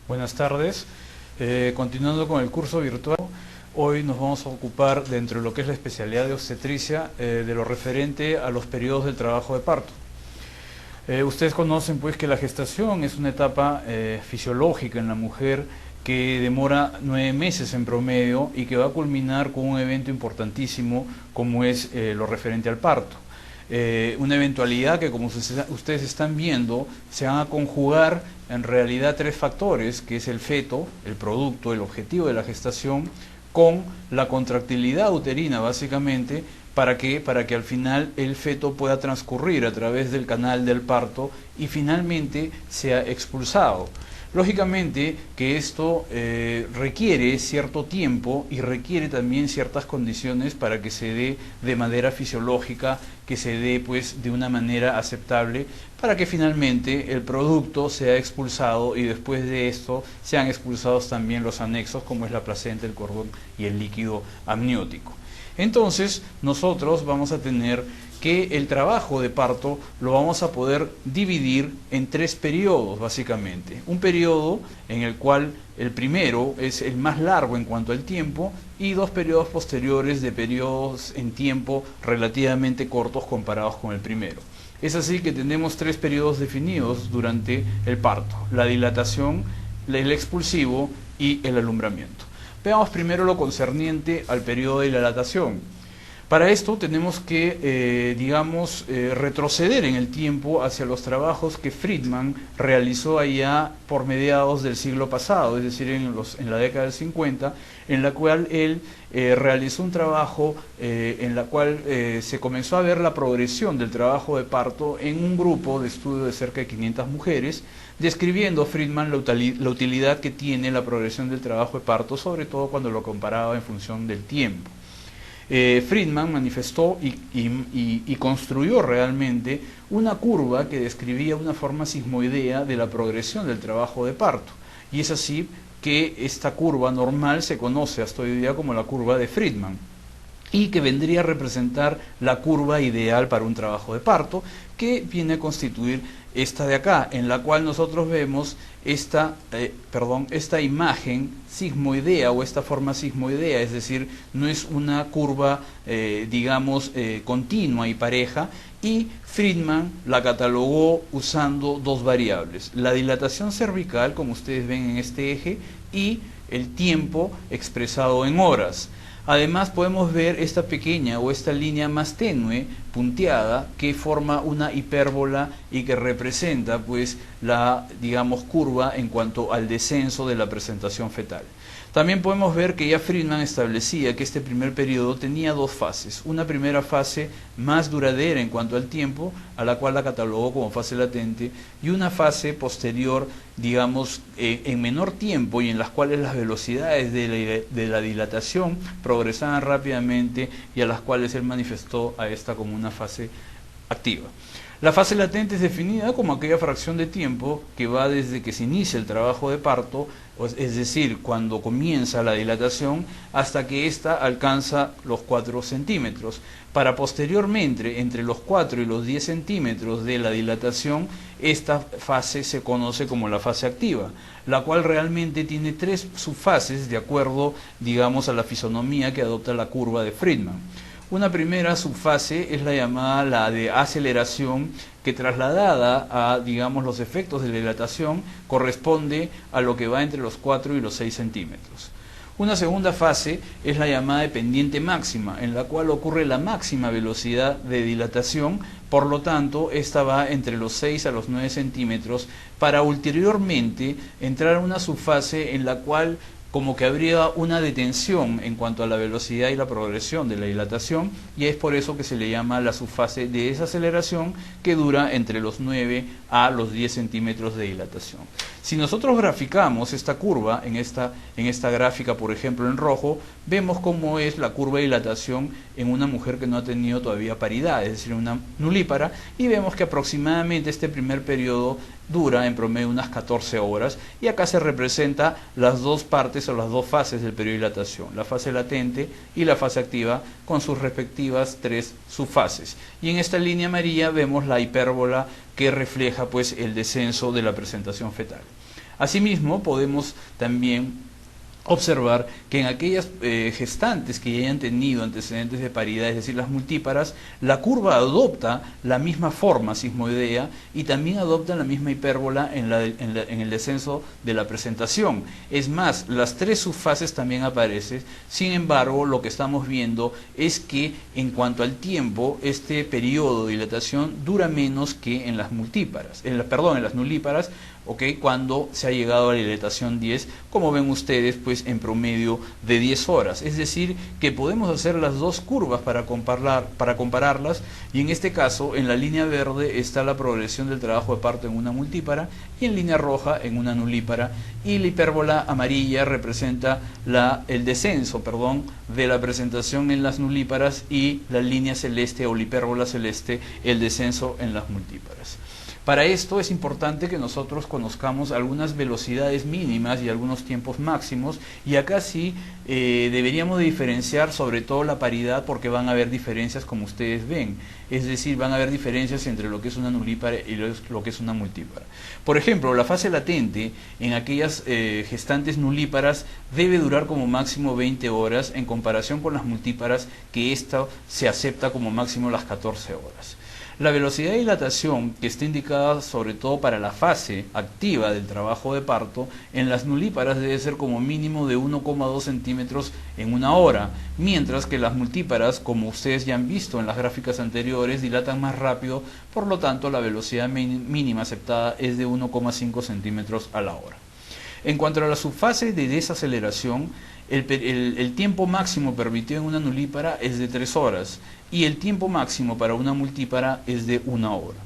Buenas tardes. Continuando con el curso virtual, hoy nos vamos a ocupar, dentro de lo que es la especialidad de obstetricia, de lo referente a los periodos del trabajo de parto. Ustedes conocen pues que la gestación es una etapa fisiológica en la mujer que demora 9 meses en promedio y que va a culminar con un evento importantísimo como es lo referente al parto. Una eventualidad que, como ustedes están viendo, se van a conjugar en realidad tres factores, que es el feto, el producto, el objetivo de la gestación, con la contractilidad uterina básicamente, ¿para qué? Para que al final el feto pueda transcurrir a través del canal del parto y finalmente sea expulsado. Lógicamente que esto requiere cierto tiempo y requiere también ciertas condiciones para que se dé de manera fisiológica, que se dé pues de una manera aceptable, para que finalmente el producto sea expulsado y después de esto sean expulsados también los anexos como es la placenta, el cordón y el líquido amniótico. Entonces nosotros vamos a tener que el trabajo de parto lo vamos a poder dividir en 3 periodos básicamente. Un periodo en el cual el primero es el más largo en cuanto al tiempo y 2 periodos posteriores de periodos en tiempo relativamente cortos comparados con el primero. Es así que tenemos 3 periodos definidos durante el parto: la dilatación, el expulsivo y el alumbramiento. Veamos primero lo concerniente al periodo de dilatación. Para esto tenemos que, retroceder en el tiempo hacia los trabajos que Friedman realizó allá por mediados del siglo pasado, es decir, en la década del 50, en la cual él realizó un trabajo en la cual se comenzó a ver la progresión del trabajo de parto en un grupo de estudio de cerca de 500 mujeres, describiendo Friedman la utilidad que tiene la progresión del trabajo de parto, sobre todo cuando lo comparaba en función del tiempo. Friedman manifestó y construyó realmente una curva que describía una forma sismoidea de la progresión del trabajo de parto. Y es así que esta curva normal se conoce hasta hoy día como la curva de Friedman, y que vendría a representar la curva ideal para un trabajo de parto, que viene a constituir esta de acá, en la cual nosotros vemos esta imagen sismoidea o esta forma sismoidea, es decir, no es una curva, continua y pareja, y Friedman la catalogó usando 2 variables: la dilatación cervical, como ustedes ven en este eje, y el tiempo expresado en horas. Además podemos ver esta pequeña o esta línea más tenue, punteada, que forma una hipérbola y que representa pues la, curva en cuanto al descenso de la presentación fetal. También podemos ver que ya Friedman establecía que este primer periodo tenía 2 fases. Una primera fase más duradera en cuanto al tiempo, a la cual la catalogó como fase latente, y una fase posterior, en menor tiempo y en las cuales las velocidades de la dilatación progresaban rápidamente y a las cuales él manifestó a esta como una fase activa. La fase latente es definida como aquella fracción de tiempo que va desde que se inicia el trabajo de parto, es decir, cuando comienza la dilatación, hasta que ésta alcanza los 4 centímetros, para posteriormente, entre los 4 y los 10 centímetros de la dilatación, esta fase se conoce como la fase activa, la cual realmente tiene 3 subfases de acuerdo, a la fisonomía que adopta la curva de Friedman. Una primera subfase es la llamada la de aceleración, que trasladada a, los efectos de la dilatación, corresponde a lo que va entre los 4 y los 6 centímetros. Una segunda fase es la llamada de pendiente máxima, en la cual ocurre la máxima velocidad de dilatación, por lo tanto, esta va entre los 6 a los 9 centímetros, para ulteriormente entrar a una subfase en la cual como que habría una detención en cuanto a la velocidad y la progresión de la dilatación, y es por eso que se le llama la subfase de desaceleración, que dura entre los 9 a los 10 centímetros de dilatación. Si nosotros graficamos esta curva en esta gráfica, por ejemplo en rojo, vemos cómo es la curva de dilatación en una mujer que no ha tenido todavía paridad, es decir, una nulípara, y vemos que aproximadamente este primer periodo dura en promedio unas 14 horas, y acá se representa las 2 partes o las 2 fases del periodo de dilatación, la fase latente y la fase activa, con sus respectivas 3 subfases. Y en esta línea amarilla vemos la hipérbola que refleja pues el descenso de la presentación fetal. Asimismo, podemos también observar que en aquellas gestantes que ya hayan tenido antecedentes de paridad, es decir, las multíparas, la curva adopta la misma forma sigmoidea y también adopta la misma hipérbola en el descenso de la presentación. Es más, las tres subfases también aparecen. Sin embargo, lo que estamos viendo es que en cuanto al tiempo, este periodo de dilatación dura menos que en las multíparas, en las nulíparas, cuando se ha llegado a la dilatación 10, como ven ustedes, pues en promedio de 10 horas. Es decir, que podemos hacer las dos curvas para compararlas, y en este caso, en la línea verde está la progresión del trabajo de parto en una multípara, y en línea roja en una nulípara, y la hipérbola amarilla representa el descenso de la presentación en las nulíparas, y la línea celeste o la hipérbola celeste, el descenso en las multíparas. Para esto es importante que nosotros conozcamos algunas velocidades mínimas y algunos tiempos máximos, y acá sí deberíamos de diferenciar sobre todo la paridad, porque van a haber diferencias como ustedes ven, es decir, van a haber diferencias entre lo que es una nulípara y lo que es una multípara. Por ejemplo, la fase latente en aquellas gestantes nulíparas debe durar como máximo 20 horas en comparación con las multíparas, que esta se acepta como máximo las 14 horas. La velocidad de dilatación, que está indicada sobre todo para la fase activa del trabajo de parto, en las nulíparas debe ser como mínimo de 1,2 centímetros en una hora, mientras que las multíparas, como ustedes ya han visto en las gráficas anteriores, dilatan más rápido, por lo tanto la velocidad mínima aceptada es de 1,5 centímetros a la hora. En cuanto a la subfase de desaceleración, el tiempo máximo permitido en una nulípara es de 3 horas y el tiempo máximo para una multípara es de 1 hora.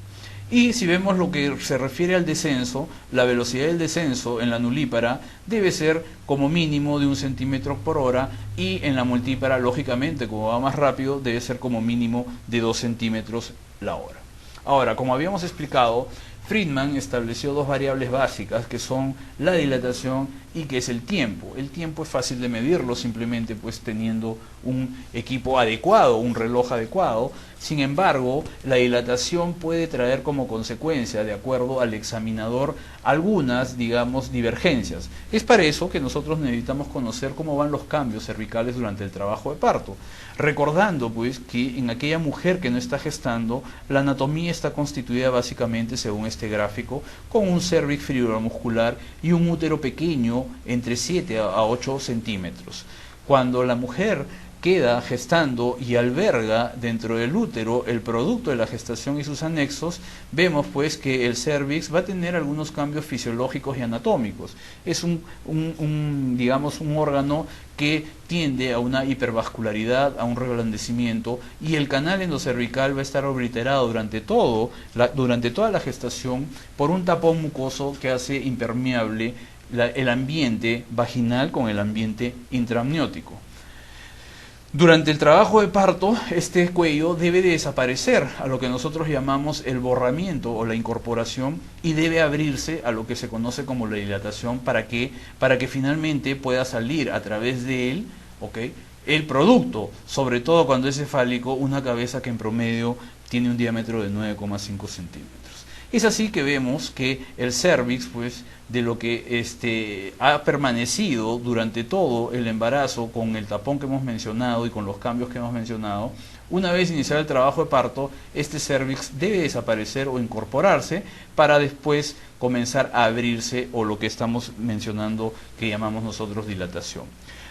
Y si vemos lo que se refiere al descenso, la velocidad del descenso en la nulípara debe ser como mínimo de 1 centímetro por hora, y en la multípara, lógicamente, como va más rápido, debe ser como mínimo de 2 centímetros la hora. Ahora, como habíamos explicado, Friedman estableció dos variables básicas, que son la dilatación y que es el tiempo. El tiempo es fácil de medirlo simplemente pues teniendo un equipo adecuado, un reloj adecuado. Sin embargo, la dilatación puede traer como consecuencia, de acuerdo al examinador, algunas, digamos, divergencias. Es para eso que nosotros necesitamos conocer cómo van los cambios cervicales durante el trabajo de parto. Recordando pues que en aquella mujer que no está gestando, la anatomía está constituida básicamente, según este gráfico, con un cérvix fibromuscular y un útero pequeño entre 7 a 8 centímetros. Cuando la mujer queda gestando y alberga dentro del útero el producto de la gestación y sus anexos, vemos pues que el cérvix va a tener algunos cambios fisiológicos y anatómicos. Es digamos, un órgano que tiende a una hipervascularidad, a un reblandecimiento, y el canal endocervical va a estar obliterado durante toda la gestación por un tapón mucoso que hace impermeable el ambiente vaginal con el ambiente intraamniótico. Durante el trabajo de parto, este cuello debe de desaparecer a lo que nosotros llamamos el borramiento o la incorporación, y debe abrirse a lo que se conoce como la dilatación para que finalmente pueda salir a través de él, el producto, sobre todo cuando es cefálico, una cabeza que en promedio tiene un diámetro de 9,5 centímetros. Es así que vemos que el cérvix, pues, de lo que ha permanecido durante todo el embarazo, con el tapón que hemos mencionado y con los cambios que hemos mencionado, una vez iniciado el trabajo de parto, este cérvix debe desaparecer o incorporarse para después comenzar a abrirse, o lo que estamos mencionando que llamamos nosotros dilatación.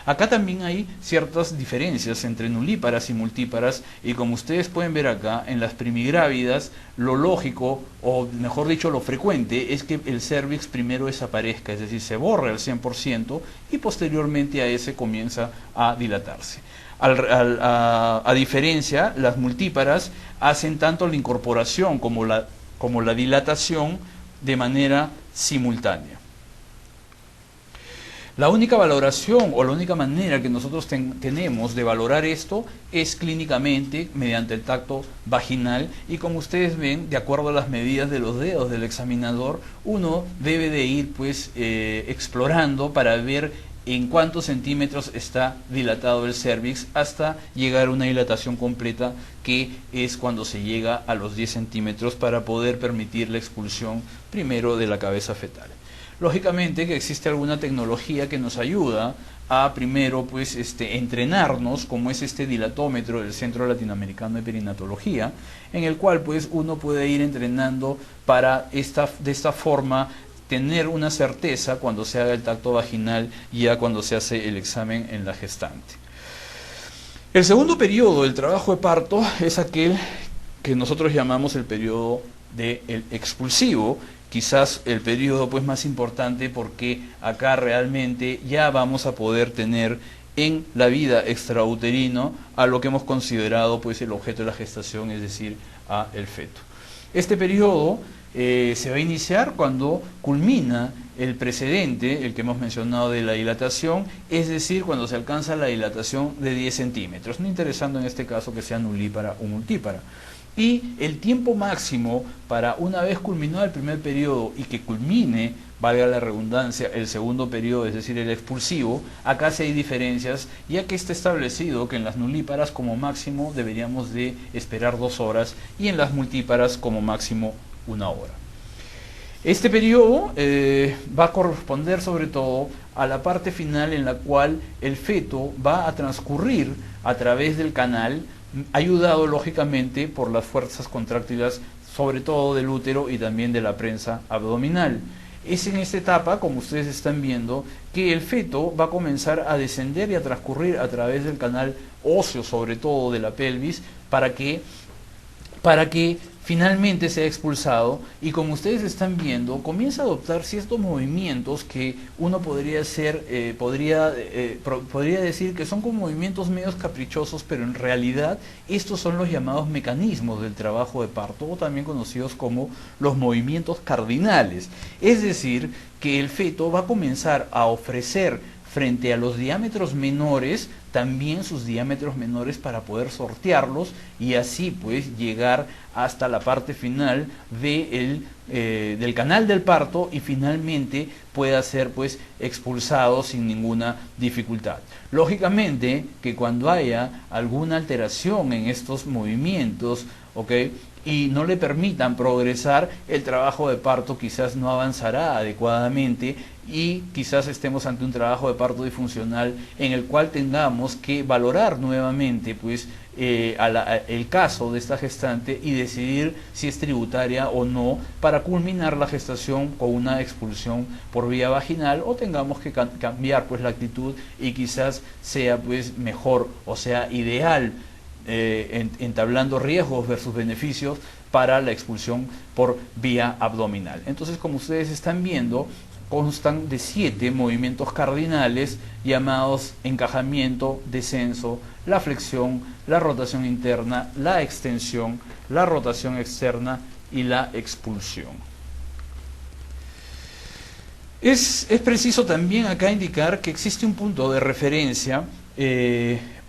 Acá también hay ciertas diferencias entre nulíparas y multíparas, y como ustedes pueden ver acá, en las primigrávidas, lo lógico, o mejor dicho, lo frecuente, es que el cérvix primero desaparezca, es decir, se borra al 100% y posteriormente a ese comienza a dilatarse. A diferencia, las multíparas hacen tanto la incorporación como la dilatación de manera simultánea. La única valoración o la única manera que nosotros tenemos de valorar esto es clínicamente mediante el tacto vaginal, y como ustedes ven, de acuerdo a las medidas de los dedos del examinador, uno debe de ir pues explorando para ver en cuántos centímetros está dilatado el cérvix hasta llegar a una dilatación completa, que es cuando se llega a los 10 centímetros para poder permitir la expulsión primero de la cabeza fetal. lógicamente que existe alguna tecnología que nos ayuda a primero pues entrenarnos, como es este dilatómetro del Centro Latinoamericano de Perinatología, en el cual pues uno puede ir entrenando para de esta forma tener una certeza cuando se haga el tacto vaginal y ya cuando se hace el examen en la gestante. El segundo periodo del trabajo de parto es aquel que nosotros llamamos el periodo del expulsivo, quizás el periodo pues más importante, porque acá realmente ya vamos a poder tener en la vida extrauterino a lo que hemos considerado pues el objeto de la gestación, es decir, a el feto. Este periodo se va a iniciar cuando culmina el precedente, el que hemos mencionado de la dilatación, es decir, cuando se alcanza la dilatación de 10 centímetros, no interesando en este caso que sea nulípara o multípara. Y el tiempo máximo para una vez culminado el primer periodo y que culmine, valga la redundancia, el segundo periodo, es decir, el expulsivo, acá sí hay diferencias, ya que está establecido que en las nulíparas como máximo deberíamos de esperar 2 horas y en las multíparas como máximo 1 hora. Este periodo va a corresponder sobre todo a la parte final en la cual el feto va a transcurrir a través del canal, ayudado lógicamente por las fuerzas contráctiles, sobre todo del útero y también de la prensa abdominal. Es en esta etapa, como ustedes están viendo, que el feto va a comenzar a descender y a transcurrir a través del canal óseo, sobre todo de la pelvis, para que finalmente sea expulsado, y como ustedes están viendo, comienza a adoptar ciertos movimientos que uno podría decir que son como movimientos medios caprichosos, pero en realidad estos son los llamados mecanismos del trabajo de parto, o también conocidos como los movimientos cardinales. Es decir, que el feto va a comenzar a ofrecer frente a los diámetros menores, también sus diámetros menores para poder sortearlos y así pues llegar hasta la parte final del canal del parto y finalmente pueda ser pues expulsado sin ninguna dificultad. Lógicamente que cuando haya alguna alteración en estos movimientos, y no le permitan progresar, el trabajo de parto quizás no avanzará adecuadamente y quizás estemos ante un trabajo de parto disfuncional en el cual tengamos que valorar nuevamente pues el caso de esta gestante y decidir si es tributaria o no para culminar la gestación con una expulsión por vía vaginal, o tengamos que cambiar pues la actitud y quizás sea pues mejor, o sea ideal, entablando riesgos versus beneficios para la expulsión por vía abdominal. Entonces, como ustedes están viendo, constan de 7 movimientos cardinales llamados encajamiento, descenso, la flexión, la rotación interna, la extensión, la rotación externa y la expulsión. Es preciso también acá indicar que existe un punto de referencia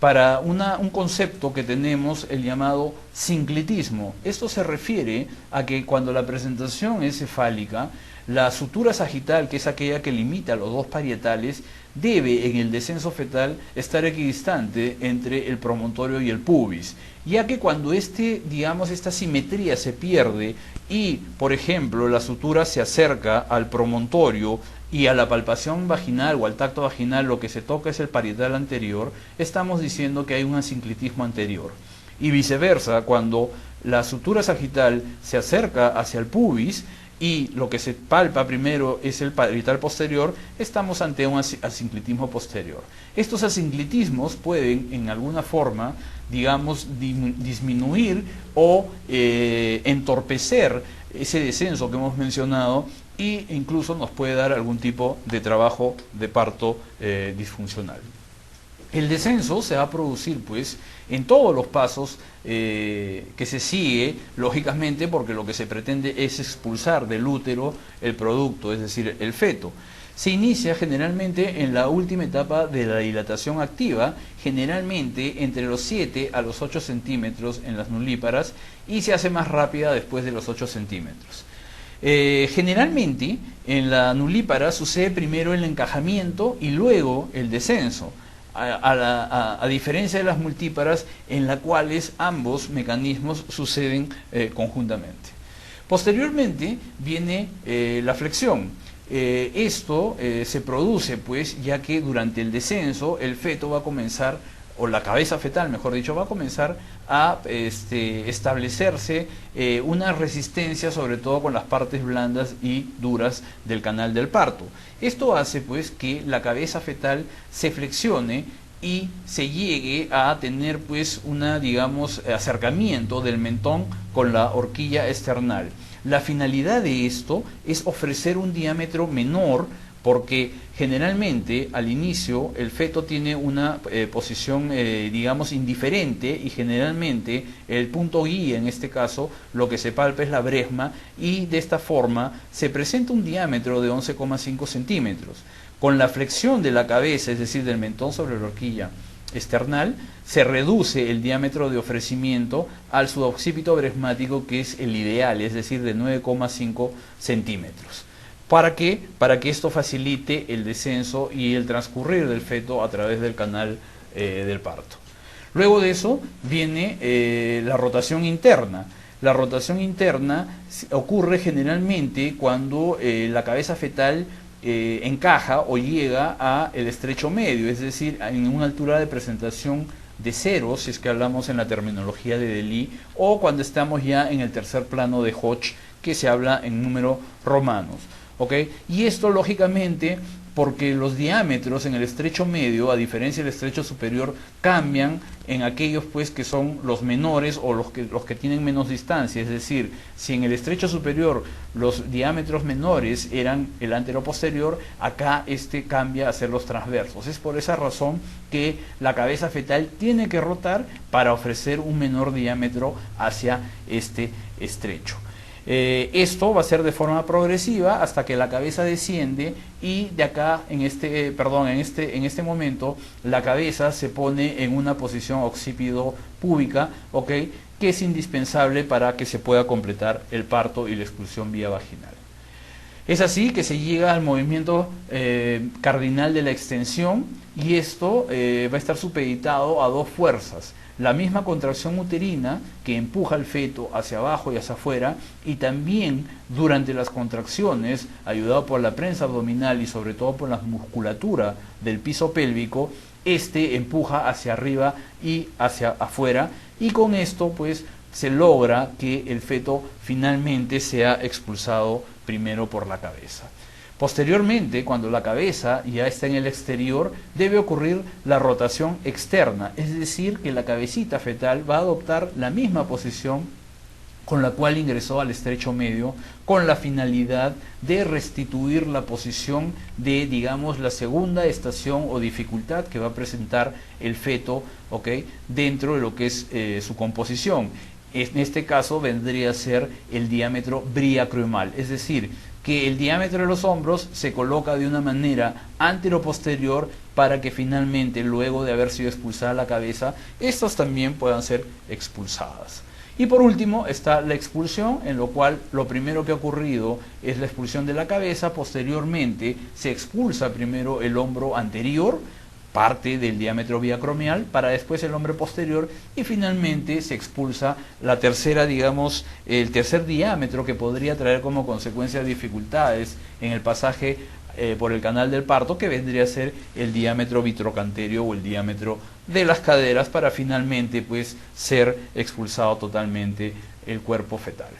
para un concepto que tenemos, el llamado sinclitismo. Esto se refiere a que cuando la presentación es cefálica, la sutura sagital, que es aquella que limita los dos parietales, debe en el descenso fetal estar equidistante entre el promontorio y el pubis, ya que cuando esta simetría se pierde y, por ejemplo, la sutura se acerca al promontorio y a la palpación vaginal o al tacto vaginal lo que se toca es el parietal anterior, estamos diciendo que hay un asinclitismo anterior. Y viceversa, cuando la sutura sagital se acerca hacia el pubis y lo que se palpa primero es el parietal posterior, estamos ante un asinclitismo posterior. Estos asinclitismos pueden en alguna forma, digamos, disminuir o entorpecer ese descenso que hemos mencionado, e incluso nos puede dar algún tipo de trabajo de parto disfuncional. El descenso se va a producir pues en todos los pasos que se sigue, lógicamente, porque lo que se pretende es expulsar del útero el producto, es decir, el feto. Se inicia generalmente en la última etapa de la dilatación activa, generalmente entre los 7 a los 8 centímetros en las nulíparas, y se hace más rápida después de los 8 centímetros. Generalmente en la nulípara sucede primero el encajamiento y luego el descenso, a diferencia de las multíparas en las cuales ambos mecanismos suceden conjuntamente. Posteriormente viene la flexión. Esto se produce pues ya que durante el descenso el feto va a comenzar, o la cabeza fetal mejor dicho, va a comenzar a establecerse una resistencia sobre todo con las partes blandas y duras del canal del parto. Esto hace pues que la cabeza fetal se flexione y se llegue a tener pues una, digamos, acercamiento del mentón con la horquilla esternal. La finalidad de esto es ofrecer un diámetro menor, porque generalmente al inicio el feto tiene una posición digamos indiferente, y generalmente el punto guía, en este caso lo que se palpa es la bresma, y de esta forma se presenta un diámetro de 11,5 centímetros. Con la flexión de la cabeza, es decir, del mentón sobre la horquilla external, se reduce el diámetro de ofrecimiento al suboccipito bresmático, que es el ideal, es decir, de 9,5 centímetros. ¿Para qué? Para que esto facilite el descenso y el transcurrir del feto a través del canal del parto. Luego de eso viene la rotación interna. La rotación interna ocurre generalmente cuando la cabeza fetal encaja o llega a el estrecho medio, es decir, en una altura de presentación de cero, si es que hablamos en la terminología de Delis, o cuando estamos ya en el tercer plano de Hodge, que se habla en números romanos. ¿Okay? Y esto lógicamente porque los diámetros en el estrecho medio, a diferencia del estrecho superior, cambian en aquellos pues que son los menores o los que tienen menos distancia. Es decir, si en el estrecho superior los diámetros menores eran el anteroposterior, acá este cambia a ser los transversos. Es por esa razón que la cabeza fetal tiene que rotar para ofrecer un menor diámetro hacia este estrecho. Esto va a ser de forma progresiva hasta que la cabeza desciende, y de acá en este momento la cabeza se pone en una posición occipito púbica, ¿okay? Que es indispensable para que se pueda completar el parto y la expulsión vía vaginal. Es así que se llega al movimiento cardinal de la extensión, y esto va a estar supeditado a dos fuerzas: la misma contracción uterina que empuja al feto hacia abajo y hacia afuera, y también durante las contracciones, ayudado por la prensa abdominal y sobre todo por la musculatura del piso pélvico, este empuja hacia arriba y hacia afuera, y con esto pues se logra que el feto finalmente sea expulsado primero por la cabeza. Posteriormente, cuando la cabeza ya está en el exterior, debe ocurrir la rotación externa, es decir, que la cabecita fetal va a adoptar la misma posición con la cual ingresó al estrecho medio, con la finalidad de restituir la posición de, digamos, la segunda estación o dificultad que va a presentar el feto, ¿okay? Dentro de lo que es su composición. En este caso vendría a ser el diámetro briacromal, es decir, que el diámetro de los hombros se coloca de una manera anteroposterior para que finalmente, luego de haber sido expulsada la cabeza, estas también puedan ser expulsadas. Y por último está la expulsión, en lo cual lo primero que ha ocurrido es la expulsión de la cabeza. Posteriormente se expulsa primero el hombro anterior, parte del diámetro biacromial, para después el hombro posterior, y finalmente se expulsa la tercera, digamos, el tercer diámetro, que podría traer como consecuencia dificultades en el pasaje por el canal del parto, que vendría a ser el diámetro vitrocanterio o el diámetro de las caderas, para finalmente pues ser expulsado totalmente el cuerpo fetal.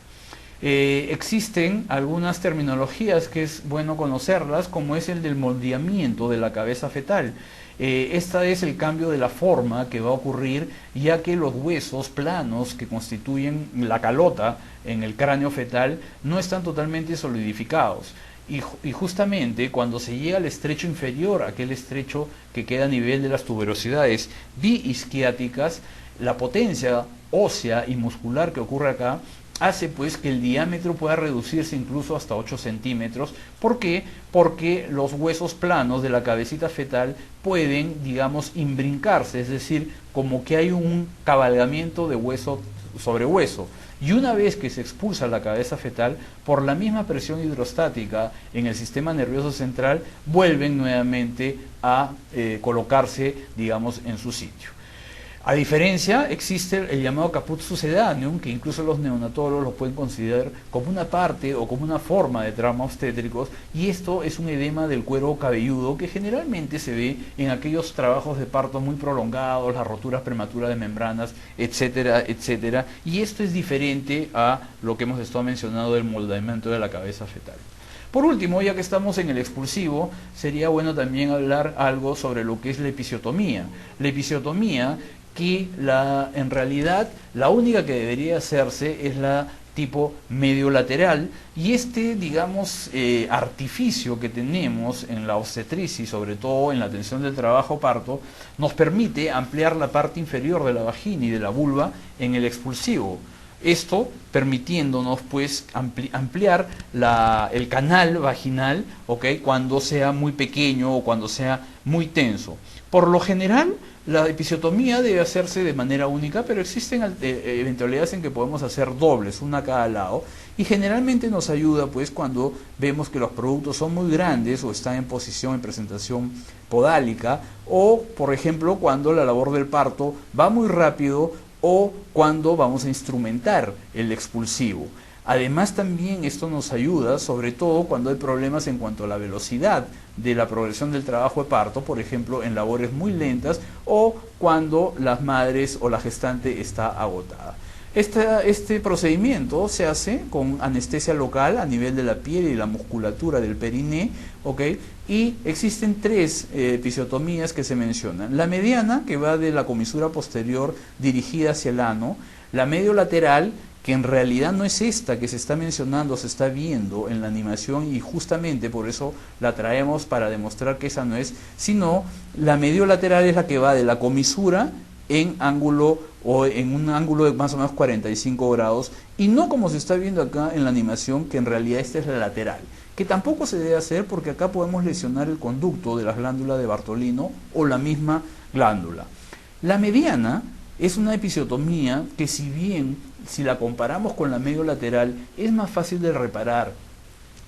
Existen algunas terminologías que es bueno conocerlas, como es el del moldeamiento de la cabeza fetal. Esta es el cambio de la forma que va a ocurrir, ya que los huesos planos que constituyen la calota en el cráneo fetal no están totalmente solidificados. Y justamente cuando se llega al estrecho inferior, aquel estrecho que queda a nivel de las tuberosidades biisquiáticas, la potencia ósea y muscular que ocurre acá hace pues que el diámetro pueda reducirse incluso hasta 8 centímetros. ¿Por qué? Porque los huesos planos de la cabecita fetal pueden, digamos, imbrincarse, es decir, como que hay un cabalgamiento de hueso sobre hueso. Y una vez que se expulsa la cabeza fetal, por la misma presión hidrostática en el sistema nervioso central, vuelven nuevamente a colocarse, digamos, en su sitio. A diferencia, existe el llamado caput succedaneum, que incluso los neonatólogos lo pueden considerar como una parte o como una forma de trauma obstétricos, y esto es un edema del cuero cabelludo que generalmente se ve en aquellos trabajos de parto muy prolongados, las roturas prematuras de membranas, etcétera, etcétera, y esto es diferente a lo que hemos estado mencionando del moldamiento de la cabeza fetal. Por último, ya que estamos en el expulsivo, sería bueno también hablar algo sobre lo que es la episiotomía. La episiotomía, que en realidad la única que debería hacerse es la tipo medio lateral, y digamos, artificio que tenemos en la obstetricia y sobre todo en la atención del trabajo parto, nos permite ampliar la parte inferior de la vagina y de la vulva en el expulsivo. Esto permitiéndonos pues ampliar el canal vaginal, ¿okay?, cuando sea muy pequeño o cuando sea muy tenso. Por lo general, la episiotomía debe hacerse de manera única, pero existen eventualidades en que podemos hacer dobles, una a cada lado, y generalmente nos ayuda pues cuando vemos que los productos son muy grandes o están en posición, en presentación podálica, o por ejemplo cuando la labor del parto va muy rápido o cuando vamos a instrumentar el expulsivo. Además también esto nos ayuda, sobre todo cuando hay problemas en cuanto a la velocidad de la progresión del trabajo de parto, por ejemplo en labores muy lentas o cuando las madres o la gestante está agotada. Este procedimiento se hace con anestesia local a nivel de la piel y la musculatura del periné, ¿okay? Y existen tres episiotomías que se mencionan. La mediana, que va de la comisura posterior dirigida hacia el ano; la medio lateral, que en realidad no es esta que se está mencionando, se está viendo en la animación y justamente por eso la traemos para demostrar que esa no es, sino la medio lateral es la que va de la comisura en ángulo o en un ángulo de más o menos 45 grados y no como se está viendo acá en la animación, que en realidad esta es la lateral, que tampoco se debe hacer porque acá podemos lesionar el conducto de las glándulas de Bartolino o la misma glándula. La mediana es una episiotomía que, si bien si la comparamos con la medio lateral es más fácil de reparar,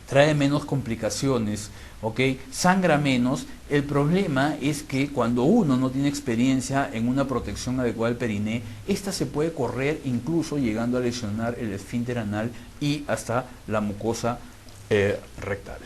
trae menos complicaciones, ¿okay?, sangra menos. El problema es que cuando uno no tiene experiencia en una protección adecuada del periné, esta se puede correr incluso llegando a lesionar el esfínter anal y hasta la mucosa rectal.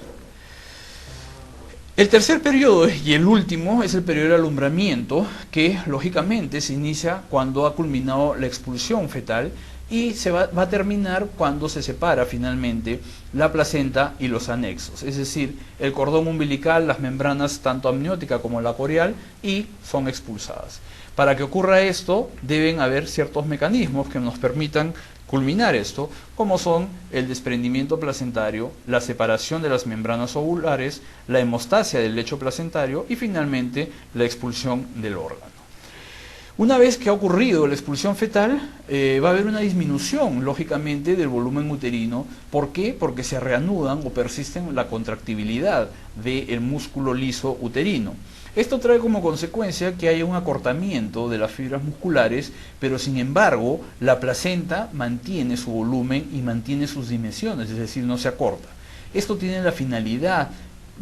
El tercer periodo y el último es el periodo de alumbramiento, que lógicamente se inicia cuando ha culminado la expulsión fetal y va a terminar cuando se separa finalmente la placenta y los anexos, es decir, el cordón umbilical, las membranas tanto amniótica como la corial, y son expulsadas. Para que ocurra esto deben haber ciertos mecanismos que nos permitan culminar esto, como son el desprendimiento placentario, la separación de las membranas ovulares, la hemostasia del lecho placentario y finalmente la expulsión del órgano. Una vez que ha ocurrido la expulsión fetal, va a haber una disminución, lógicamente, del volumen uterino. ¿Por qué? Porque se reanudan o persisten la contractibilidad del músculo liso uterino. Esto trae como consecuencia que haya un acortamiento de las fibras musculares, pero sin embargo la placenta mantiene su volumen y mantiene sus dimensiones, es decir, no se acorta. Esto tiene la finalidad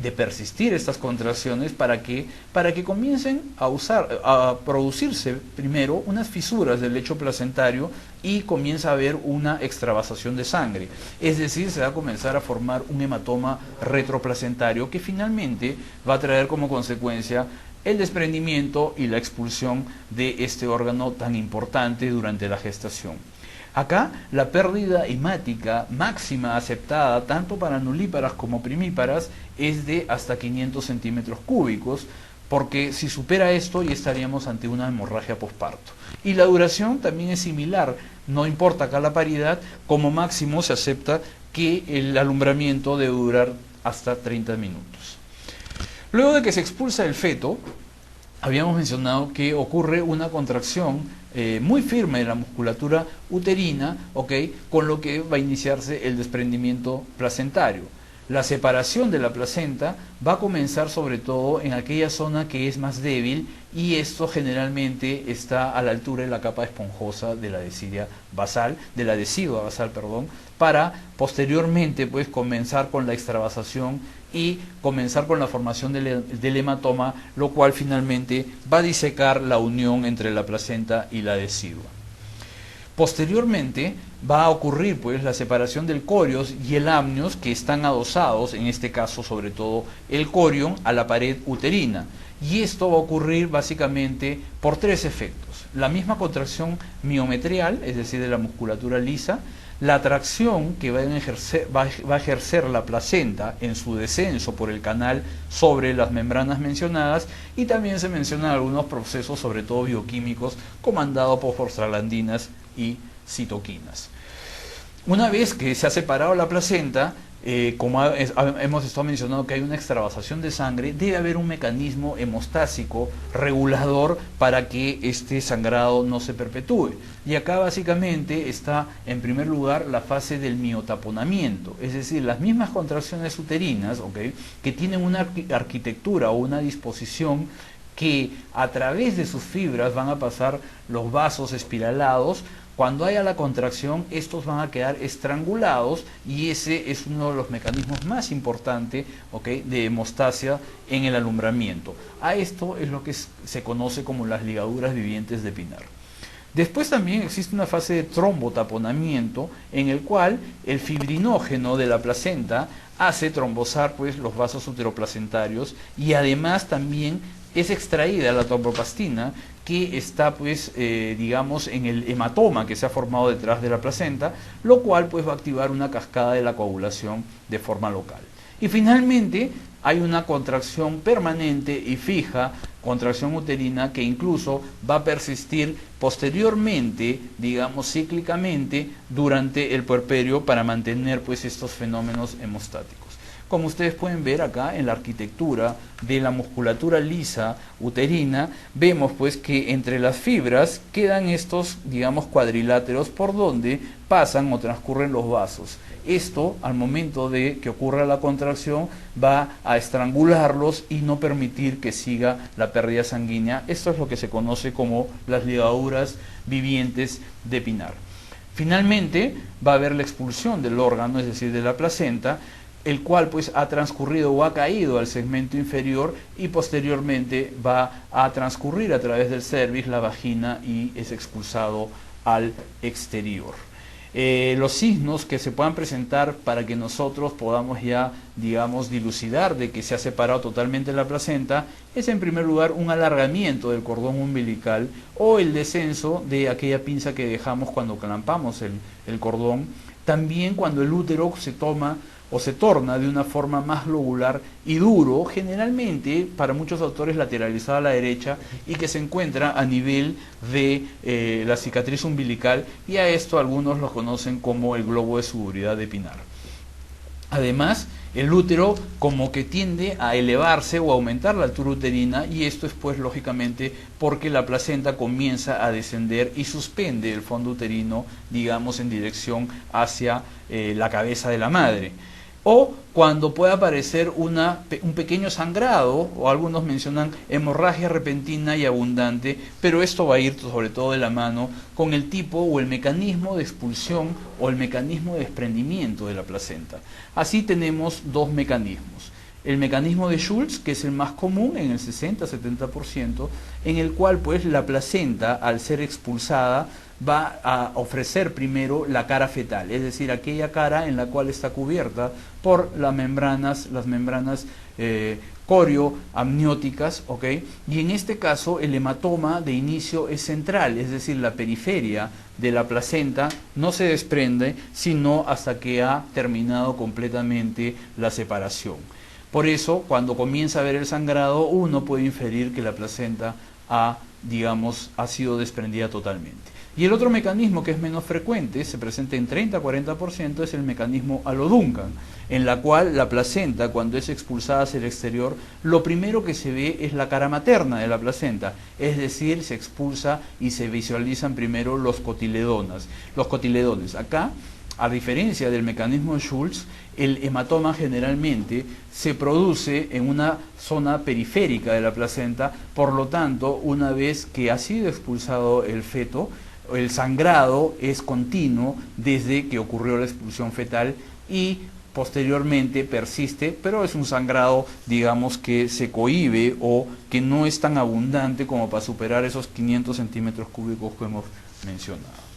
de persistir estas contracciones para que comiencen a producirse primero unas fisuras del lecho placentario y comienza a haber una extravasación de sangre. Es decir, se va a comenzar a formar un hematoma retroplacentario que finalmente va a traer como consecuencia el desprendimiento y la expulsión de este órgano tan importante durante la gestación. Acá la pérdida hemática máxima aceptada tanto para nulíparas como primíparas es de hasta 500 centímetros cúbicos, porque si supera esto ya estaríamos ante una hemorragia posparto. Y la duración también es similar, no importa acá la paridad, como máximo se acepta que el alumbramiento debe durar hasta 30 minutos. Luego de que se expulsa el feto, habíamos mencionado que ocurre una contracción muy firme de la musculatura uterina, ¿okay?, con lo que va a iniciarse el desprendimiento placentario. La separación de la placenta va a comenzar sobre todo en aquella zona que es más débil, y esto generalmente está a la altura de la capa esponjosa de la decidua basal, para posteriormente pues comenzar con la extravasación y comenzar con la formación del hematoma, lo cual finalmente va a disecar la unión entre la placenta y la decidua. Posteriormente va a ocurrir pues la separación del corios y el amnios, que están adosados, en este caso sobre todo el corion, a la pared uterina. Y esto va a ocurrir básicamente por tres efectos: la misma contracción miometrial, es decir, de la musculatura lisa, la atracción que va a ejercer la placenta en su descenso por el canal sobre las membranas mencionadas, y también se mencionan algunos procesos, sobre todo bioquímicos, comandados por prostaglandinas y citoquinas. Una vez que se ha separado la placenta, como hemos estado mencionando que hay una extravasación de sangre, debe haber un mecanismo hemostásico regulador para que este sangrado no se perpetúe. Y acá básicamente está en primer lugar la fase del miotaponamiento, es decir, las mismas contracciones uterinas, ¿okay?, que tienen una arquitectura o una disposición que a través de sus fibras van a pasar los vasos espiralados. Cuando haya la contracción, estos van a quedar estrangulados, y ese es uno de los mecanismos más importantes, ¿okay?, de hemostasia en el alumbramiento. A esto es lo que se conoce como las ligaduras vivientes de Pinar. Después también existe una fase de trombotaponamiento, en el cual el fibrinógeno de la placenta hace trombosar pues los vasos uteroplacentarios, y además también es extraída la tromboplastina, que está pues digamos en el hematoma que se ha formado detrás de la placenta, lo cual pues va a activar una cascada de la coagulación de forma local. Y finalmente hay una contracción permanente y fija, contracción uterina, que incluso va a persistir posteriormente, digamos cíclicamente, durante el puerperio, para mantener pues estos fenómenos hemostáticos. Como ustedes pueden ver acá en la arquitectura de la musculatura lisa uterina, vemos pues que entre las fibras quedan estos, digamos, cuadriláteros por donde pasan o transcurren los vasos. Esto, al momento de que ocurra la contracción, va a estrangularlos y no permitir que siga la pérdida sanguínea. Esto es lo que se conoce como las ligaduras vivientes de Pinar. Finalmente, va a haber la expulsión del órgano, es decir, de la placenta, el cual pues ha transcurrido o ha caído al segmento inferior, y posteriormente va a transcurrir a través del cervix, la vagina, y es expulsado al exterior. Los signos que se puedan presentar para que nosotros podamos ya, digamos, dilucidar de que se ha separado totalmente la placenta es, en primer lugar, un alargamiento del cordón umbilical o el descenso de aquella pinza que dejamos cuando clampamos el cordón. También cuando el útero se toma o se torna de una forma más globular y duro, generalmente para muchos autores lateralizado a la derecha, y que se encuentra a nivel de la cicatriz umbilical, y a esto algunos lo conocen como el globo de seguridad de Pinar. Además, el útero como que tiende a elevarse o a aumentar la altura uterina, y esto es pues lógicamente porque la placenta comienza a descender y suspende el fondo uterino, digamos, en dirección hacia la cabeza de la madre. O cuando puede aparecer un pequeño sangrado, o algunos mencionan hemorragia repentina y abundante, pero esto va a ir sobre todo de la mano con el tipo o el mecanismo de expulsión o el mecanismo de desprendimiento de la placenta. Así tenemos dos mecanismos. El mecanismo de Schultz, que es el más común en el 60-70%, en el cual pues la placenta, al ser expulsada, va a ofrecer primero la cara fetal, es decir, aquella cara en la cual está cubierta por las membranas corioamnióticas, ¿ok? Y en este caso el hematoma de inicio es central, es decir, la periferia de la placenta no se desprende sino hasta que ha terminado completamente la separación. Por eso, cuando comienza a ver el sangrado, uno puede inferir que la placenta ha sido desprendida totalmente. Y el otro mecanismo, que es menos frecuente, se presenta en 30-40%, es el mecanismo Halo-Duncan, en la cual la placenta, cuando es expulsada hacia el exterior, lo primero que se ve es la cara materna de la placenta, es decir, se expulsa y se visualizan primero los cotiledones. Acá, a diferencia del mecanismo de Schultz, el hematoma generalmente se produce en una zona periférica de la placenta, por lo tanto, una vez que ha sido expulsado el feto, el sangrado es continuo desde que ocurrió la expulsión fetal, y posteriormente persiste, pero es un sangrado, digamos, que se cohíbe o que no es tan abundante como para superar esos 500 centímetros cúbicos que hemos mencionado.